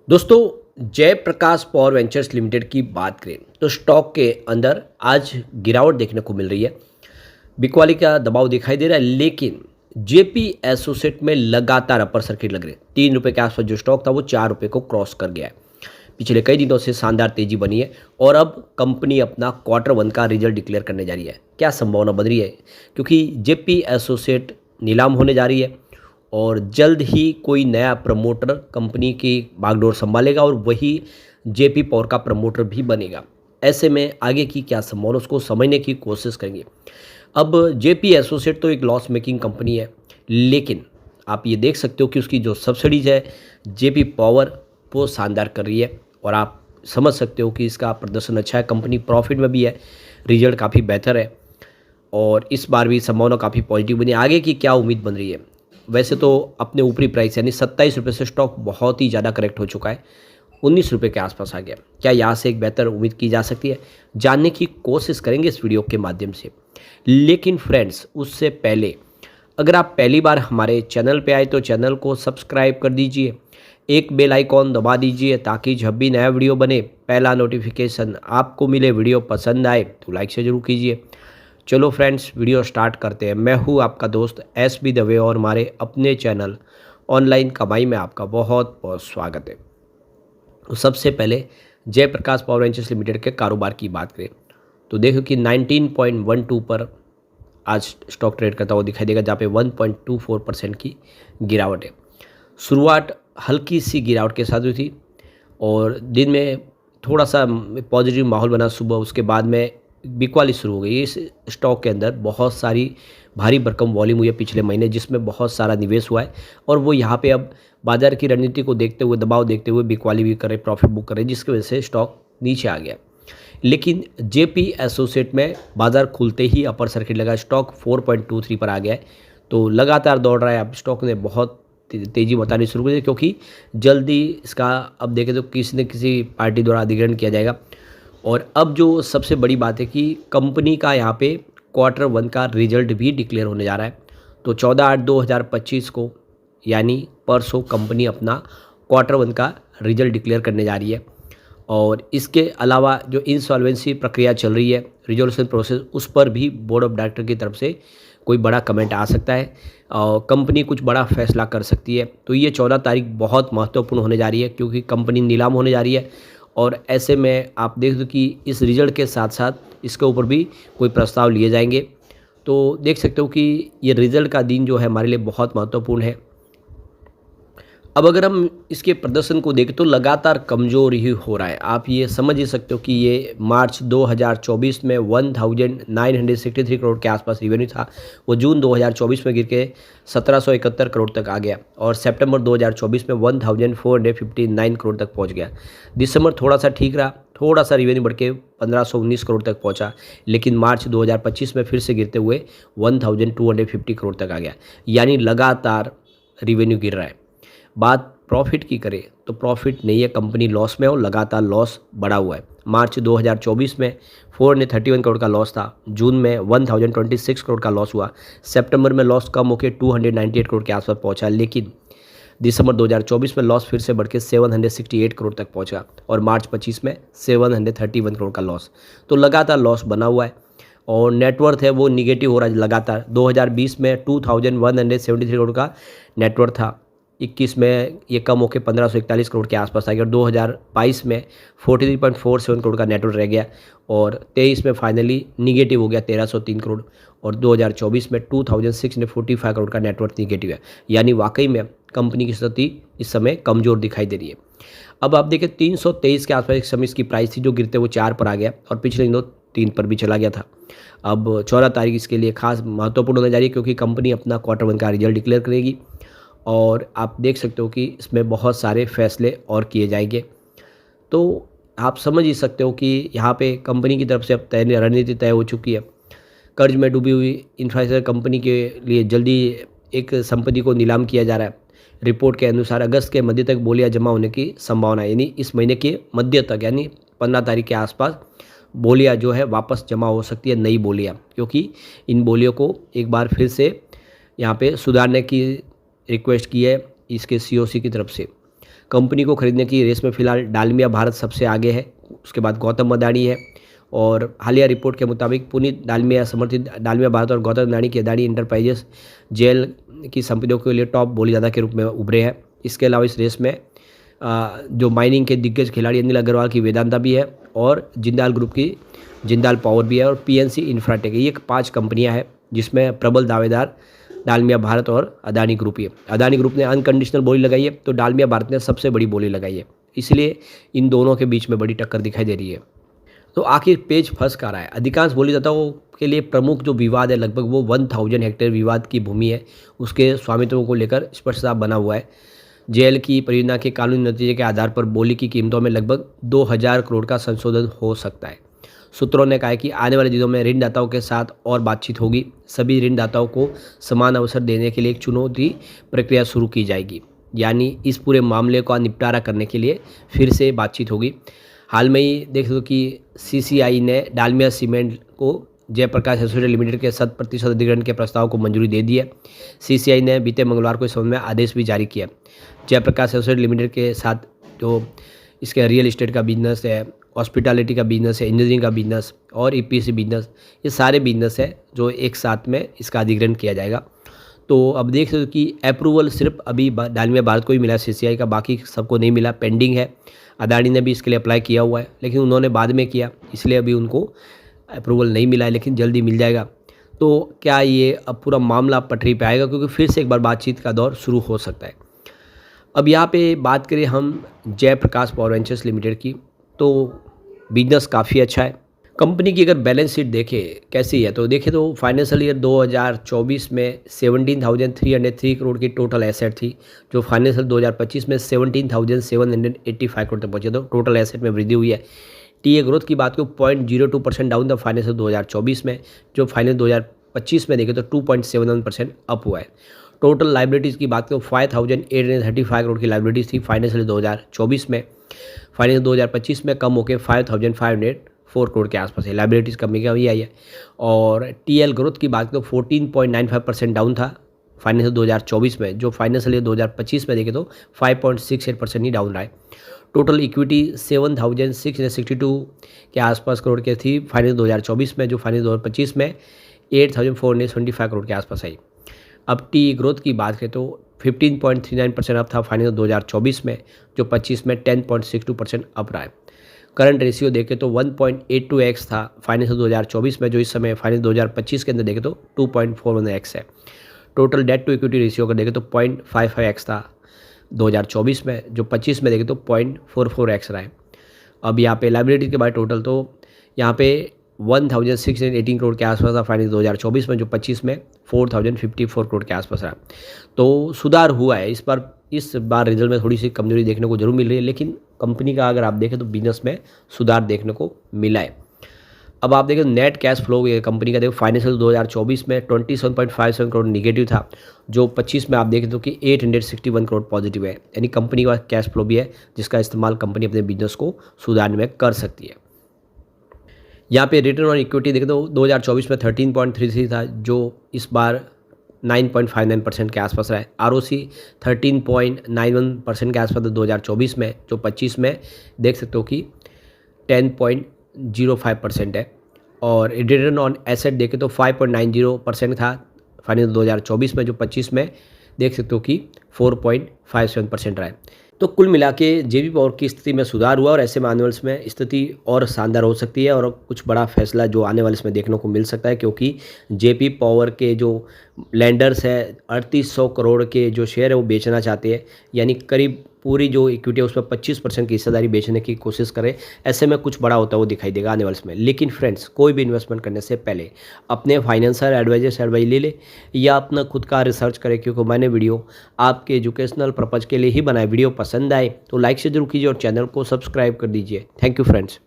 दोस्तों Jayaprakash power ventures limited की बात करें तो स्टॉक के अंदर आज गिरावट देखने को मिल रही है। बिकवाली का दबाव दिखाई दे रहा है, लेकिन जेपी एसोसिएट में लगातार अपर सर्किट लग रहे हैं। 3 रुपये के आसपास जो स्टॉक था वो 4 रुपये को क्रॉस कर गया है। पिछले कई दिनों से शानदार तेजी बनी है और अब कंपनी अपना क्वार्टर 1 का रिजल्ट डिक्लेयर करने जा रही है। क्या संभावना बन रही है, क्योंकि जेपी एसोसिएट नीलाम होने जा रही है और जल्द ही कोई नया प्रमोटर कंपनी की बागडोर संभालेगा और वही जेपी पावर का प्रमोटर भी बनेगा। ऐसे में आगे की क्या संभावना, उसको समझने की कोशिश करेंगे। अब जेपी एसोसिएट तो एक लॉस मेकिंग कंपनी है, लेकिन आप ये देख सकते हो कि उसकी जो सब्सिडीज है जेपी पावर वो शानदार कर रही है और आप समझ सकते हो कि इसका प्रदर्शन अच्छा है। कंपनी प्रॉफिट में भी है, रिजल्ट काफ़ी बेहतर है और इस बार भी संभावना काफ़ी पॉजिटिव बनी है। आगे की क्या उम्मीद बन रही है? वैसे तो अपने ऊपरी प्राइस यानी 27 रुपये से स्टॉक बहुत ही ज़्यादा करेक्ट हो चुका है, 19 रुपये के आसपास आ गया। क्या यहाँ से एक बेहतर उम्मीद की जा सकती है? जानने की कोशिश करेंगे इस वीडियो के माध्यम से। लेकिन फ्रेंड्स, उससे पहले अगर आप पहली बार हमारे चैनल पे आए तो चैनल को सब्सक्राइब कर दीजिए, एक बेल आइकॉन दबा दीजिए ताकि जब भी नया वीडियो बने पहला नोटिफिकेशन आपको मिले। वीडियो पसंद आए तो लाइक से ज़रूर कीजिए। चलो फ्रेंड्स, वीडियो स्टार्ट करते हैं। मैं हूँ आपका दोस्त SB दवे और हमारे अपने चैनल ऑनलाइन कमाई में आपका बहुत बहुत स्वागत है। तो सबसे पहले जयप्रकाश पावर वेंचर्स लिमिटेड के कारोबार की बात करें तो देखो कि 19.12 पर आज स्टॉक ट्रेड करता हुआ दिखाई देगा, जहाँ पे 1.24% की गिरावट है। शुरुआत हल्की सी गिरावट के साथ हुई थी और दिन में थोड़ा सा पॉजिटिव माहौल बना सुबह, उसके बाद में बिकवाली शुरू हो गई। इस स्टॉक के अंदर बहुत सारी भारी भरकम वॉल्यूम हुई है पिछले महीने, जिसमें बहुत सारा निवेश हुआ है और वो यहाँ पे अब बाजार की रणनीति को देखते हुए, दबाव देखते हुए बिकवाली भी करे, प्रॉफिट बुक करे, जिसकी वजह से स्टॉक नीचे आ गया। लेकिन जेपी एसोसिएट में बाजार खुलते ही अपर सर्किट लगा, स्टॉक 4.23 पर आ गया है। तो लगातार दौड़ रहा है। अब स्टॉक ने बहुत तेज़ी बतानी शुरू कर दी, क्योंकि जल्दी इसका अब देखें तो किसी न किसी पार्टी द्वारा अधिग्रहण किया जाएगा। और अब जो सबसे बड़ी बात है कि कंपनी का यहाँ पे क्वार्टर 1 का रिजल्ट भी डिक्लेयर होने जा रहा है। तो 14/8/2025 को यानी परसों कंपनी अपना क्वार्टर 1 का रिजल्ट डिक्लेयर करने जा रही है। और इसके अलावा जो इंसॉल्वेंसी प्रक्रिया चल रही है, रिजोल्यूशन प्रोसेस, उस पर भी बोर्ड ऑफ डायरेक्टर की तरफ से कोई बड़ा कमेंट आ सकता है और कंपनी कुछ बड़ा फैसला कर सकती है। तो ये 14 तारीख बहुत महत्वपूर्ण होने जा रही है, क्योंकि कंपनी नीलाम होने जा रही है। और ऐसे में आप देख दो कि इस रिजल्ट के साथ साथ इसके ऊपर भी कोई प्रस्ताव लिए जाएंगे। तो देख सकते हो कि ये रिजल्ट का दिन जो है हमारे लिए बहुत महत्वपूर्ण है। अब अगर हम इसके प्रदर्शन को देखें तो लगातार कमज़ोर ही हो रहा है। आप ये समझ ही सकते हो कि ये मार्च 2024 में 1963 करोड़ के आसपास रिवेन्यू था, वो जून 2024 में गिर के 1771 करोड़ तक आ गया और सितंबर 2024 में 1459 करोड़ तक पहुंच गया। दिसंबर थोड़ा सा ठीक रहा, थोड़ा सा रिवेन्यू बढ़ के 1519 करोड़ तक पहुंचा, लेकिन मार्च 2025 में फिर से गिरते हुए 1250 करोड़ तक आ गया। यानी लगातार रिवेन्यू गिर रहा है। बात प्रॉफिट की करें तो प्रॉफिट नहीं है, कंपनी लॉस में और लगातार लॉस बढ़ा हुआ है। मार्च 2024 में 431 करोड़ का लॉस था, जून में 1026 करोड़ का लॉस हुआ, सितंबर में लॉस कम होकर 298 करोड़ के आसपास पहुंचा, लेकिन दिसंबर 2024 में लॉस फिर से बढ़ के 768 करोड़ तक पहुंचा और मार्च 25 में 731 करोड़ का लॉस। तो लगातार लॉस बना हुआ है और नेटवर्थ है वो निगेटिव हो रहा है लगातार। 2020 में 2173 करोड़ का नेटवर्थ था, 21 में ये कम होकर 1541 करोड़ के आसपास आ गया और 2022 में 43.47 करोड़ का नेटवर्थ रह गया और 23 में फाइनली निगेटिव हो गया 1303 करोड़ और 2024 में 2645 करोड़ का नेटवर्थ निगेटिव है। यानी वाकई में कंपनी की स्थिति इस समय कमज़ोर दिखाई दे रही है। अब आप देखें 323 के आसपास एक समय इसकी प्राइस थी, जो गिरते हुए 4 पर आ गया और पिछले दिनों 3 पर भी चला गया था। अब 14 तारीख इसके लिए खास महत्वपूर्ण होने जा रही है, क्योंकि कंपनी अपना क्वार्टर 1 का रिजल्ट डिक्लेयर करेगी और आप देख सकते हो कि इसमें बहुत सारे फैसले और किए जाएंगे। तो आप समझ ही सकते हो कि यहाँ पे कंपनी की तरफ से अब तय रणनीति तय हो चुकी है। कर्ज में डूबी हुई इंफ्रास्ट्रक्चर कंपनी के लिए जल्दी एक संपत्ति को नीलाम किया जा रहा है। रिपोर्ट के अनुसार अगस्त के मध्य तक बोलियां जमा होने की संभावना है, यानी इस महीने के मध्य तक, यानी 15 तारीख के आसपास बोलियां जो है वापस जमा हो सकती है, नई बोलियां, क्योंकि इन बोलियों को एक बार फिर से यहाँ पे सुधारने की रिक्वेस्ट की है इसके COC की तरफ से। कंपनी को खरीदने की रेस में फिलहाल डालमिया भारत सबसे आगे है, उसके बाद गौतम अदानी है। और हालिया रिपोर्ट के मुताबिक पुनीत डालमिया समर्थित डालमिया भारत और गौतम अदानी की अदानी इंटरप्राइजेस जेल की संपत्तियों के लिए टॉप बोलीदाता के रूप में उभरे हैं। इसके अलावा इस रेस में जो माइनिंग के दिग्गज खिलाड़ी अनिल अग्रवाल की वेदांता भी है और जिंदाल ग्रुप की जिंदाल पावर भी है और पीएनसी इंफ्राटेक है। ये 5 कंपनियां हैं जिसमें प्रबल दावेदार डालमिया भारत और अदानी ग्रुप ही है। अदानी ग्रुप ने अनकंडीशनल बोली लगाई है तो डालमिया भारत ने सबसे बड़ी बोली लगाई है, इसलिए इन दोनों के बीच में बड़ी टक्कर दिखाई दे रही है। तो आखिर पेज फंस कहाँ रहा है? अधिकांश बोलीदाताओं के लिए प्रमुख जो विवाद है, लगभग वो 1000 हेक्टेयर विवाद की भूमि है, उसके स्वामित्व को लेकर स्पष्ट साफ बना हुआ है। जेएल की परियोजना के कानूनी नतीजे के आधार पर बोली की कीमतों में लगभग 2000 करोड़ का संशोधन हो सकता है। सूत्रों ने कहा है कि आने वाले दिनों में ऋणदाताओं के साथ और बातचीत होगी। सभी ऋणदाताओं को समान अवसर देने के लिए एक चुनौती प्रक्रिया शुरू की जाएगी, यानी इस पूरे मामले का निपटारा करने के लिए फिर से बातचीत होगी। हाल में ही देख लो कि सीसीआई ने डालमिया सीमेंट को जयप्रकाश एसोसिएट लिमिटेड के 100% अधिग्रहण के प्रस्ताव को मंजूरी दे दी है। सीसीआई ने बीते मंगलवार को इस संबंध में आदेश भी जारी किया। जयप्रकाश एसोसिएट लिमिटेड के साथ जो इसके रियल एस्टेट का बिजनेस है, हॉस्पिटैलिटी का बिजनेस है, इंजीनियरिंग का बिजनेस और ईपीसी बिजनेस, ये सारे बिजनेस है जो एक साथ में इसका अधिग्रहण किया जाएगा। तो अब देख सकते हो कि अप्रूवल सिर्फ अभी डालमिया भारत को ही मिला, सीसीआई का बाकी सबको नहीं मिला, पेंडिंग है। अदानी ने भी इसके लिए अप्लाई किया हुआ है लेकिन उन्होंने बाद में किया, इसलिए अभी उनको अप्रूवल नहीं मिला है, लेकिन जल्दी मिल जाएगा। तो क्या ये अब पूरा मामला पटरी पे आएगा? क्योंकि फिर से एक बार बातचीत का दौर शुरू हो सकता है। अब यहाँ पे बात करें हम जयप्रकाश पावर वेंचर्स लिमिटेड की, तो बिजनेस काफ़ी अच्छा है। कंपनी की अगर बैलेंस शीट देखें कैसी है, तो देखें तो फाइनेंशियल ईयर 2024 में 17,303 करोड़ की टोटल एसेट थी, जो फाइनेंशियल 2025 में 17,785 करोड़ तक पहुंचे। तो टोटल एसेट में वृद्धि हुई है। टीए ग्रोथ की बात करूँ 0.02% डाउन था फाइनेंशियल 2024 में, जो फाइनेंशियल 2025 में देखें तो 2.71% अप हुआ है। टोटल लाइबिलिटीज़ की बात करूँ 5,835 करोड़ की लाइबिलिटीज़ थी फाइनेंशियल 2024 में, फाइनेंशियल 2025 में कम होकर 5,504 करोड़ के आसपास है। लाइबिलिटीज़ कमी का भी आई है। और टीएल ग्रोथ की बात करें तो 14.95% डाउन था फाइनेंशियल 2024 में, जो फाइनेंशियल ईयर 2025 में देखें तो 5.68% ही डाउन रहा है। टोटल इक्विटी 7,662 के आसपास करोड़ के थी फाइनेंशियल 2024 में, जो फाइनेंशियल 2025 में 8,475 करोड़ के आसपास आई। अब टी ग्रोथ की बात करें तो 15.39% अप था फाइनेंशियल 2024 में, जो 25 में 10.62% अप रहा है। करंट रेशियो देखें तो 1.82x था फाइनेंशियल 2024 में, जो इस समय फाइनेंशियल 2025 के अंदर देखें तो 2.41x है। Total debt to equity ratio अगर देखें तो 0.55x था 2024 में, जो 25 में देखें तो 0.44x रहा है। अब यहाँ पे लाइबिलिटी के बाद टोटल तो यहाँ पे 1,618 करोड़ के आसपास था फाइनेंशियल 2024 में, जो 25 में 4,054 करोड़ के आसपास रहा। तो सुधार हुआ है। इस बार रिजल्ट में थोड़ी सी कमजोरी देखने को जरूर मिल रही है, लेकिन कंपनी का अगर आप देखें तो बिजनेस में सुधार देखने को मिला है। अब आप देखें नेट कैश फ्लो कंपनी का देखो फाइनेंशियल 2024 में 27.57 करोड़ निगेटिव था, जो 25 में आप देखें तो कि 861 करोड़ पॉजिटिव है। यानी कंपनी का कैश फ्लो भी है जिसका इस्तेमाल कंपनी अपने बिजनेस को सुधारने में कर सकती है। यहाँ पे रिटर्न ऑन इक्विटी देखें तो 2024 में 13.33 था, जो इस बार 9.59% के आसपास रहा है। आरओसी 13.91% के आसपास 2024 में, जो 25 में देख सकते हो कि 10.05% है। और रिटर्न ऑन एसेट देखें तो 5.90% था फाइनेंशियल 2024 में, जो 25 में देख सकते हो कि 4.57% रहा है। तो कुल मिला के जेपी पावर की स्थिति में सुधार हुआ और ऐसे में आने वाले इसमें स्थिति और शानदार हो सकती है और कुछ बड़ा फैसला जो आने वाले इसमें देखने को मिल सकता है, क्योंकि जेपी पावर के जो लैंडर्स है 3800 करोड़ के जो शेयर है वो बेचना चाहते हैं, यानी करीब पूरी जो इक्विटी है उस पर 25% की हिस्सेदारी बेचने की कोशिश करें। ऐसे में कुछ बड़ा होता हुआ दिखाई देगा आने वाले इसमें। लेकिन फ्रेंड्स, कोई भी इन्वेस्टमेंट करने से पहले अपने फाइनेंशियल एडवाइजर से एडवाइस ले ले या अपना खुद का रिसर्च करें, क्योंकि मैंने वीडियो आपके एजुकेशनल पर्पज़ के लिए ही बनाए। वीडियो पसंद आए तो लाइक से जरूर कीजिए और चैनल को सब्सक्राइब कर दीजिए। Thank you friends.